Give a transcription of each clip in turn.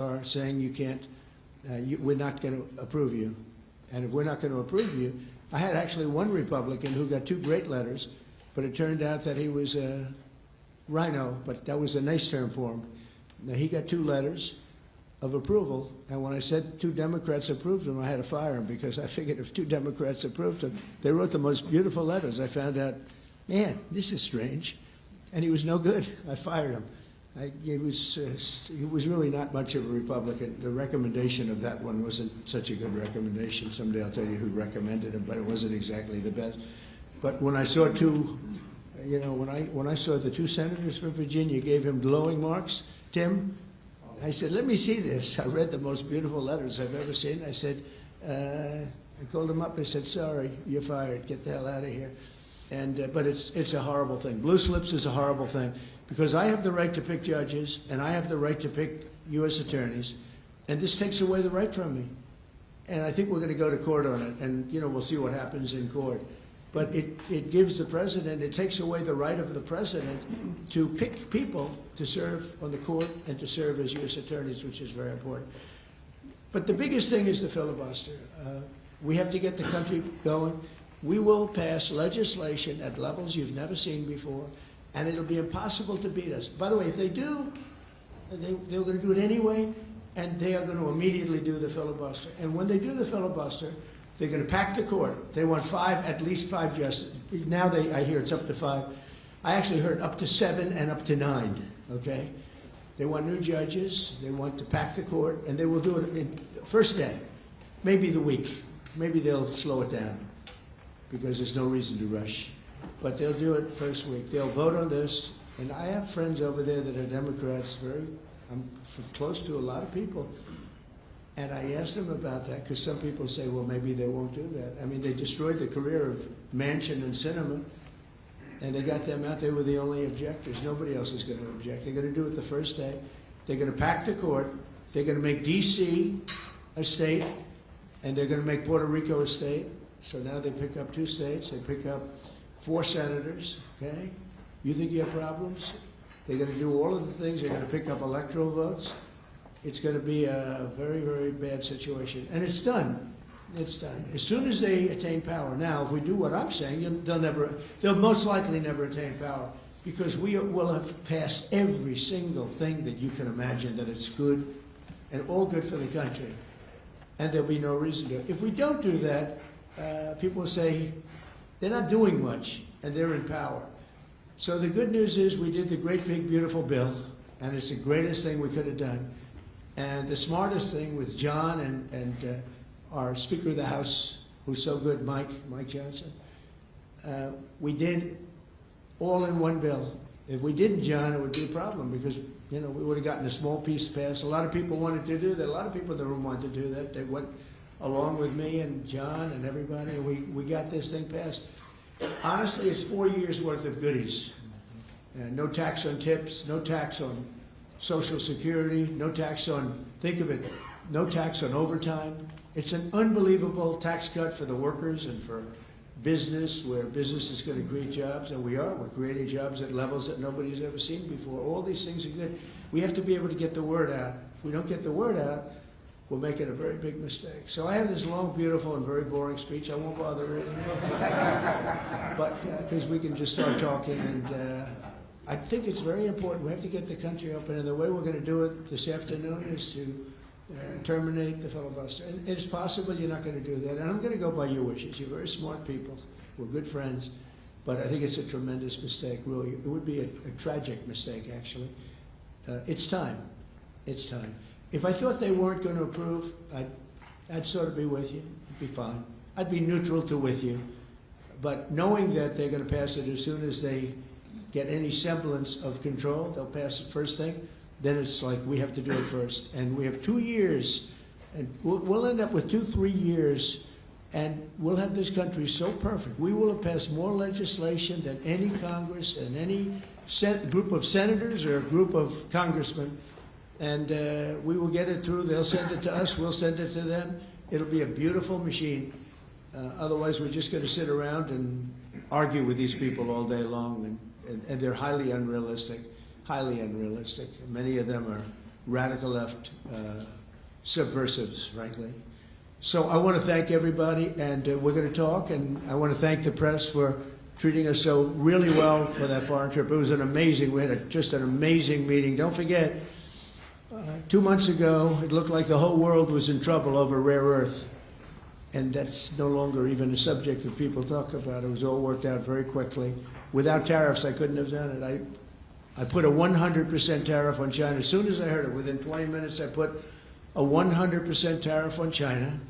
are saying you can't, we're not going to approve you. And if we're not going to approve you, I had actually one Republican who got 2 great letters, but it turned out that he was a rhino, but that was a nice term for him. Now, he got 2 letters of approval, and when I said 2 Democrats approved him, I had to fire him because I figured if 2 Democrats approved him, they wrote the most beautiful letters. I found out, man, this is strange. And he was no good. I fired him. He was really not much of a Republican. The recommendation of that one wasn't such a good recommendation. Someday I'll tell you who recommended him, but it wasn't exactly the best. But when I saw 2, when I saw the 2 senators from Virginia gave him glowing marks, Tim, I said, let me see this. I read the most beautiful letters I've ever seen. I said, I called him up. I said, sorry, you're fired. Get the hell out of here. And but it's a horrible thing. Blue slips is a horrible thing because I have the right to pick judges and I have the right to pick U.S. attorneys, and this takes away the right from me. And I think we're going to go to court on it, and we'll see what happens in court. But it gives the president, it takes away the right of the president to pick people to serve on the court and to serve as U.S. attorneys, which is very important. But the biggest thing is the filibuster. We have to get the country going. We will pass legislation at levels you've never seen before, and it'll be impossible to beat us. By the way, if they do, they're going to do it anyway, and they are going to immediately do the filibuster. And when they do the filibuster, they're going to pack the court. They want at least 5 justices. Now I hear it's up to 5. I actually heard up to 7 and up to 9, okay? They want new judges. They want to pack the court, and they will do it in the first day, maybe the week. Maybe they'll slow it down, because there's no reason to rush. But they'll do it first week. They'll vote on this. And I have friends over there that are Democrats. I'm close to a lot of people. And I asked them about that because some people say, well, maybe they won't do that. I mean, they destroyed the career of Manchin and Sinema, and they got them out. They were the only objectors. Nobody else is going to object. They're going to do it the first day. They're going to pack the court. They're going to make D.C. a state, and they're going to make Puerto Rico a state. So now they pick up 2 states. They pick up 4 senators, okay? You think you have problems? They're going to do all of the things. They're going to pick up electoral votes. It's going to be a very, very bad situation. And it's done. It's done. As soon as they attain power. Now, if we do what I'm saying, they'll most likely never attain power because we will have passed every single thing that you can imagine that it's good and all good for the country. And there'll be no reason to. If we don't do that, people will say they're not doing much and they're in power. So the good news is we did the great, big, beautiful bill, and it's the greatest thing we could have done. And the smartest thing with John and our Speaker of the House, who's so good, Mike Johnson, we did all in one bill. If we didn't, John, it would be a problem because we would have gotten a small piece passed. A lot of people wanted to do that. A lot of people in the room wanted to do that. They went along with me and John and everybody, and we got this thing passed. Honestly, it's 4 years worth of goodies. No tax on tips, no tax on Social Security, no tax on, think of it, no tax on overtime. It's an unbelievable tax cut for the workers and for business, where business is going to create jobs, and we're creating jobs at levels that nobody's ever seen before. All these things are good. We have to be able to get the word out. If we don't get the word out, we're making a very big mistake. So I have this long, beautiful, and very boring speech. I won't bother reading it, but because we can just start talking. And I think it's very important. We have to get the country open, and the way we're going to do it this afternoon is to terminate the filibuster. And it's possible you're not going to do that. And I'm going to go by your wishes. You're very smart people. We're good friends. But I think it's a tremendous mistake, really. It would be a tragic mistake, actually. It's time. It's time. If I thought they weren't going to approve, I'd sort of be with you. It'd be fine. I'd be neutral to with you. But knowing that they're going to pass it as soon as they get any semblance of control, they'll pass it first thing, then it's like we have to do it first. And we have 2 years, and we'll end up with 2-3 years, and we'll have this country so perfect. We will have passed more legislation than any Congress and any group of senators or a group of congressmen. And we will get it through. They'll send it to us. We'll send it to them. It'll be a beautiful machine. Otherwise, we're just going to sit around and argue with these people all day long. And they're highly unrealistic. Many of them are radical left subversives, frankly. So I want to thank everybody, and we're going to talk, and I want to thank the press for treating us so really well for that foreign trip. It was an amazing, we had just an amazing meeting. Don't forget, 2 months ago, it looked like the whole world was in trouble over rare earth. And that's no longer even a subject that people talk about. It was all worked out very quickly. Without tariffs, I couldn't have done it. I put a 100% tariff on China. As soon as I heard it, within 20 minutes, I put a 100% tariff on China.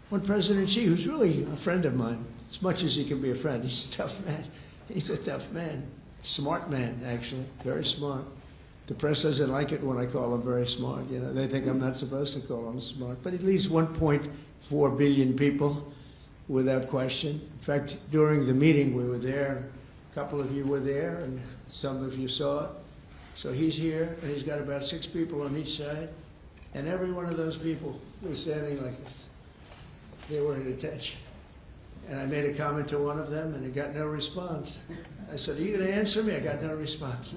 When President Xi, who's really a friend of mine, as much as he can be a friend, he's a tough man. He's a tough man. Smart man, actually, very smart. The press doesn't like it when I call him very smart. You know, they think I'm not supposed to call him smart. But at least 1.4 billion people, without question. In fact, during the meeting, we were there. A couple of you were there, and some of you saw it. So he's here, and he's got about 6 people on each side. And every one of those people was standing like this. They were at attention. And I made a comment to one of them, and I got no response. I said, "Are you going to answer me?" I got no response.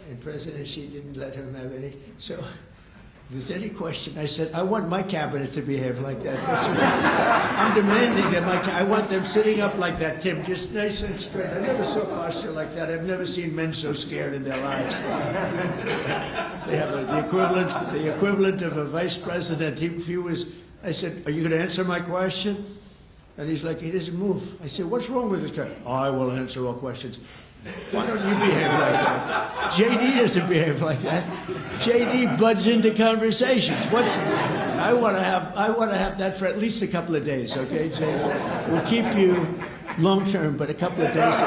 And President Xi didn't let him have any. So if there's any question, I said, I want my cabinet to behave like that. I'm demanding that I want them sitting up like that, Tim, just nice and straight. I never saw posture like that. I've never seen men so scared in their lives. They have the equivalent of a vice president. He was, I said, "Are you going to answer my question?" And he's like, he doesn't move. I said, "What's wrong with this guy?" "I will answer all questions." Why don't you behave like that? JD doesn't behave like that. JD butts into conversations. I want to have that for at least a couple of days, okay, JD? We'll keep you long term, but a couple of days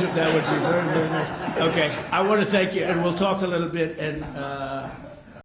of that would be very, very nice. Okay, I want to thank you, and we'll talk a little bit, and